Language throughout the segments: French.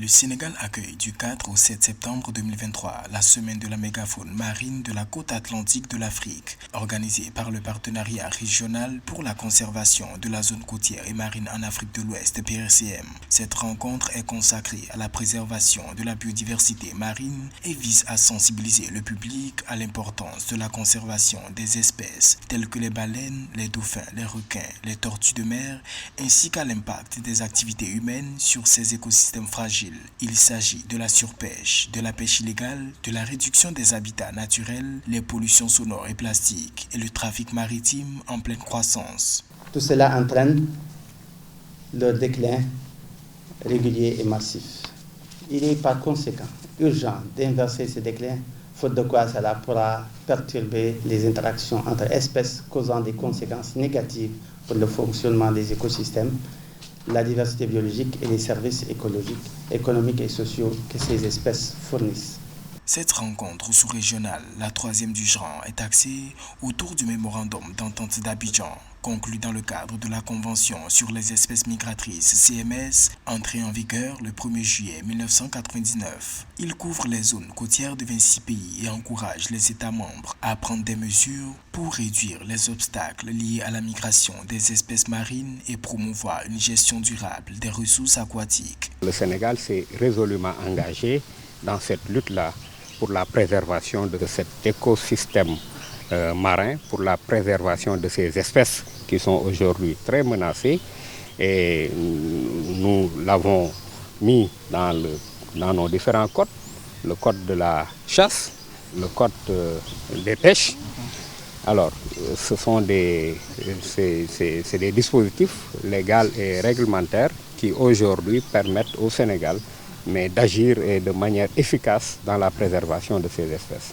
Le Sénégal accueille du 4 au 7 septembre 2023 la semaine de la mégafaune marine de la côte atlantique de l'Afrique, organisée par le Partenariat régional pour la conservation de la zone côtière et marine en Afrique de l'Ouest (PRCM). Cette rencontre est consacrée à la préservation de la biodiversité marine et vise à sensibiliser le public à l'importance de la conservation des espèces telles que les baleines, les dauphins, les requins, les tortues de mer, ainsi qu'à l'impact des activités humaines sur ces écosystèmes fragiles. Il s'agit de la surpêche, de la pêche illégale, de la réduction des habitats naturels, les pollutions sonores et plastiques et le trafic maritime en pleine croissance. Tout cela entraîne leur déclin régulier et massif. Il est par conséquent urgent d'inverser ce déclin, faute de quoi cela pourra perturber les interactions entre espèces, causant des conséquences négatives pour le fonctionnement des écosystèmes, la diversité biologique et les services écologiques, économiques et sociaux que ces espèces fournissent. Cette rencontre sous-régionale, la troisième du genre, est axée autour du mémorandum d'entente d'Abidjan, conclu dans le cadre de la Convention sur les espèces migratrices CMS, entrée en vigueur le 1er juillet 1999. Il couvre les zones côtières de 26 pays et encourage les États membres à prendre des mesures pour réduire les obstacles liés à la migration des espèces marines et promouvoir une gestion durable des ressources aquatiques. Le Sénégal s'est résolument engagé dans cette lutte-là pour la préservation de cet écosystème marin, pour la préservation de ces espèces qui sont aujourd'hui très menacées. Et nous l'avons mis dans nos différents codes, le code de la chasse, le code des pêches. Alors, ce sont des dispositifs légaux et réglementaires qui aujourd'hui permettent au Sénégal d'agir de manière efficace dans la préservation de ces espèces.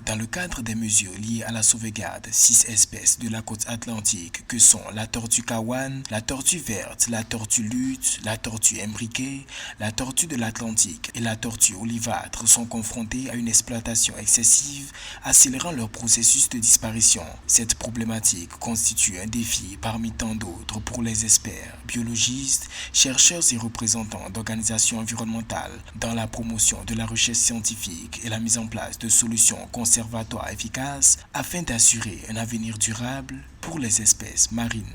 Dans le cadre des mesures liées à la sauvegarde, 6 espèces de la côte atlantique que sont la tortue kawan, la tortue verte, la tortue luth, la tortue imbriquée, la tortue de l'Atlantique et la tortue olivâtre sont confrontées à une exploitation excessive, accélérant leur processus de disparition. Cette problématique constitue un défi parmi tant d'autres pour les experts, biologistes, chercheurs et représentants d'organisations environnementales dans la promotion de la recherche scientifique et la mise en place de solutions conservatoires efficaces afin d'assurer un avenir durable pour les espèces marines.